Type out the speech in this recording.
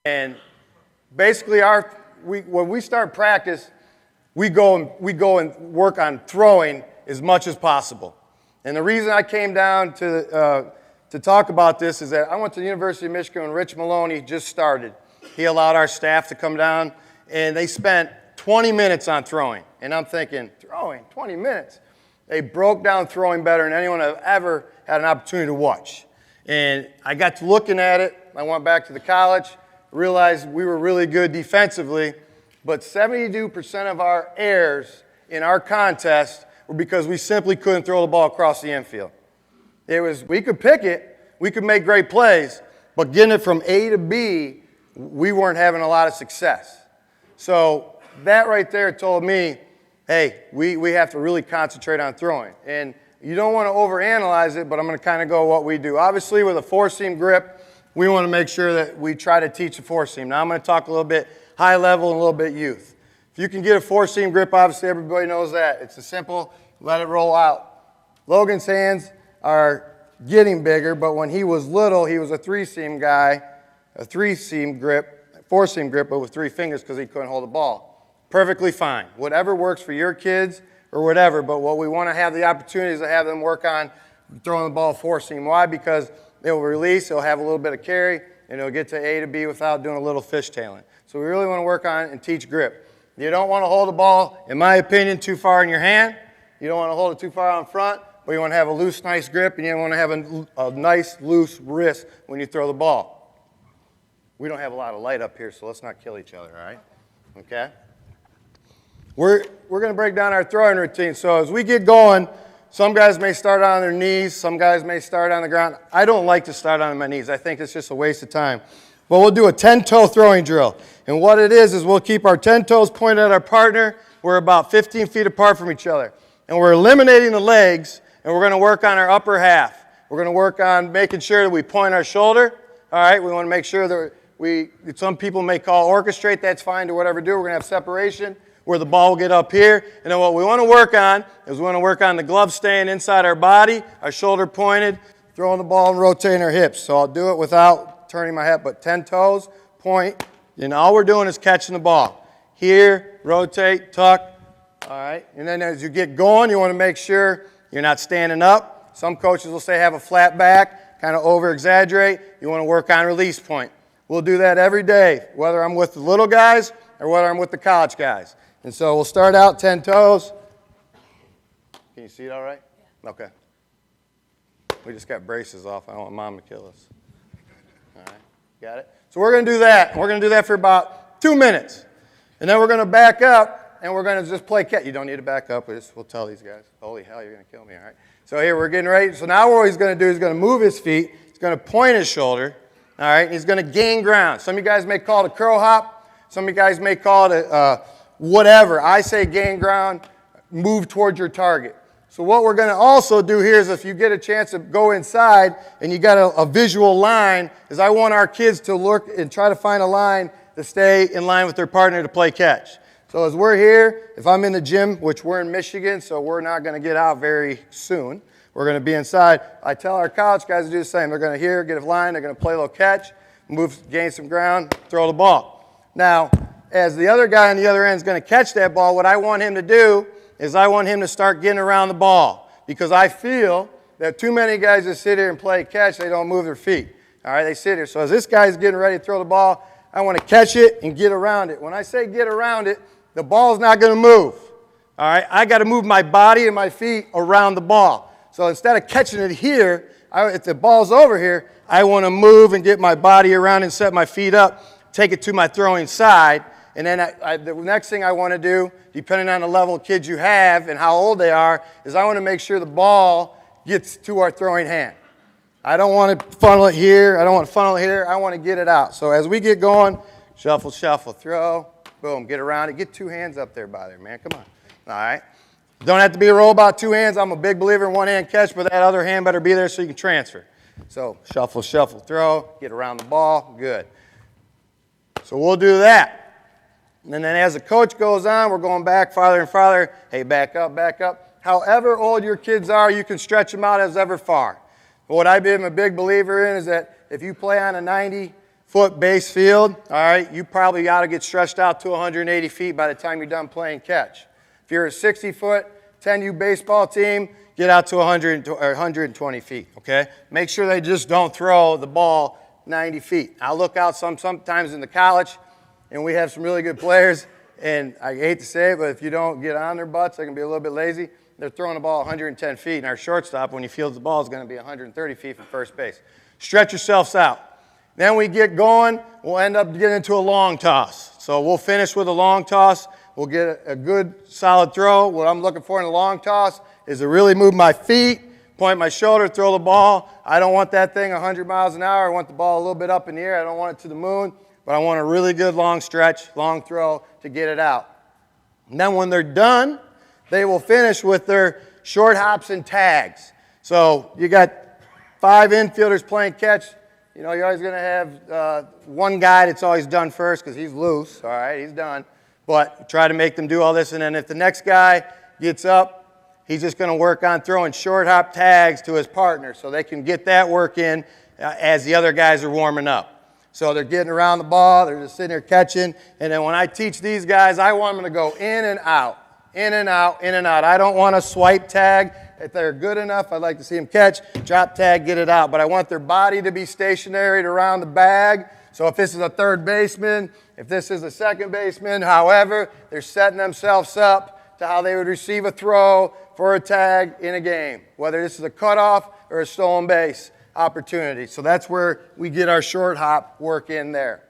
And basically, when we start practice, we go and work on throwing as much as possible. And the reason I came down to talk about this is that I went to the University of Michigan when Rich Maloney just started. He allowed our staff to come down, and they spent 20 minutes on throwing. And I'm thinking, throwing, 20 minutes? They broke down throwing better than anyone I've ever had an opportunity to watch. And I got to looking at it. I went back to the college, realized we were really good defensively, but 72% of our errors in our contest were because we simply couldn't throw the ball across the infield. We could pick it, we could make great plays, but getting it from A to B, we weren't having a lot of success. So that right there told me, hey, we have to really concentrate on throwing. And you don't want to overanalyze it, but I'm going to kind of go what we do. Obviously, with a four-seam grip, we want to make sure that we try to teach a four-seam. Now, I'm going to talk a little bit high level and a little bit youth. If you can get a four-seam grip, obviously everybody knows that. It's a simple, let it roll out. Logan's hands are getting bigger, but when he was little, he was a three-seam guy, a three-seam grip, four-seam grip, but with three fingers because he couldn't hold the ball. Perfectly fine. Whatever works for your kids or whatever, but what we want to have the opportunity is to have them work on throwing the ball four-seam. Why? Because it will release, it'll have a little bit of carry, and it'll get to A to B without doing a little fishtailing. So we really want to work on it and teach grip. You don't want to hold the ball, in my opinion, too far in your hand. You don't want to hold it too far out front, but you want to have a loose, nice grip, and you want to have a nice, loose wrist when you throw the ball. We don't have a lot of light up here, so let's not kill each other, all right? Okay? We're going to break down our throwing routine. So as we get going, some guys may start on their knees. Some guys may start on the ground. I don't like to start on my knees. I think it's just a waste of time. But we'll do a 10-toe throwing drill. And what it is we'll keep our 10 toes pointed at our partner. We're about 15 feet apart from each other. And we're eliminating the legs, and we're going to work on our upper half. We're going to work on making sure that we point our shoulder. All right, we want to make sure that some people may call orchestrate. That's fine to whatever do. We're going to have separation where the ball will get up here. And then what we want to work on is we want to work on the glove staying inside our body, our shoulder pointed, throwing the ball and rotating our hips. So I'll do it without turning my head, but 10 toes, point, and all we're doing is catching the ball. Here, rotate, tuck, all right? And then as you get going, you want to make sure you're not standing up. Some coaches will say have a flat back, kind of over-exaggerate. You want to work on release point. We'll do that every day, whether I'm with the little guys or whether I'm with the college guys. And so we'll start out 10 toes. Can you see it all right? Yeah. Okay. We just got braces off. I don't want Mom to kill us. All right. Got it? So we're going to do that. We're going to do that for about 2 minutes. And then we're going to back up, and we're going to just play catch. You don't need to back up. We'll tell these guys. Holy hell, you're going to kill me, all right? So here, we're getting ready. So now what he's going to do is going to move his feet. He's going to point his shoulder, all right? And he's going to gain ground. Some of you guys may call it a curl hop. Some of you guys may call it a whatever. I say gain ground, move towards your target. So what we're going to also do here is if you get a chance to go inside and you got a visual line, is I want our kids to look and try to find a line to stay in line with their partner to play catch. So as we're here, if I'm in the gym, which we're in Michigan, so we're not going to get out very soon. We're going to be inside. I tell our college guys to do the same. They're going to get a line, they're going to play a little catch, gain some ground, throw the ball. Now, as the other guy on the other end is going to catch that ball, what I want him to do is I want him to start getting around the ball because I feel that too many guys just sit here and play catch, they don't move their feet. All right, they sit here. So as this guy's getting ready to throw the ball, I want to catch it and get around it. When I say get around it, the ball's not going to move. All right, I got to move my body and my feet around the ball. So instead of catching it here, if the ball's over here, I want to move and get my body around and set my feet up, take it to my throwing side. And then the next thing I want to do, depending on the level of kids you have and how old they are, is I want to make sure the ball gets to our throwing hand. I don't want to funnel it here. I don't want to funnel it here. I want to get it out. So as we get going, shuffle, shuffle, throw, boom, get around it. Get two hands up there by there, man. Come on. All right. Don't have to be a robot, two hands. I'm a big believer in one-hand catch, but that other hand better be there so you can transfer. So shuffle, shuffle, throw, get around the ball. Good. So we'll do that. And then as the coach goes on, we're going back farther and farther. Hey, back up, back up. However old your kids are, you can stretch them out as ever far. But what I've been a big believer in is that if you play on a 90 foot base field, all right, you probably got to get stretched out to 180 feet by the time you're done playing catch. If you're a 60-foot, 10U baseball team, get out to 120 feet, okay? Make sure they just don't throw the ball 90 feet. I'll look out sometimes in the college, and we have some really good players, and I hate to say it, but if you don't get on their butts, they can be a little bit lazy. They're throwing the ball 110 feet, and our shortstop, when he fields the ball, is going to be 130 feet from first base. Stretch yourselves out. Then we get going, we'll end up getting into a long toss. So we'll finish with a long toss. We'll get a good solid throw. What I'm looking for in a long toss is to really move my feet, point my shoulder, throw the ball. I don't want that thing 100 miles an hour. I want the ball a little bit up in the air. I don't want it to the moon, but I want a really good long stretch, long throw to get it out. And then when they're done, they will finish with their short hops and tags. So you got 5 infielders playing catch. You know, you're always going to have one guy that's always done first because he's loose. All right, he's done. But try to make them do all this. And then if the next guy gets up, he's just going to work on throwing short hop tags to his partner so they can get that work in as the other guys are warming up. So they're getting around the ball. They're just sitting there catching. And then when I teach these guys, I want them to go in and out, in and out, in and out. I don't want a swipe tag. If they're good enough, I'd like to see them catch, drop tag, get it out. But I want their body to be stationary around the bag. So if this is a third baseman, if this is a second baseman, however, they're setting themselves up to how they would receive a throw for a tag in a game, whether this is a cutoff or a stolen base opportunity. So that's where we get our short hop work in there.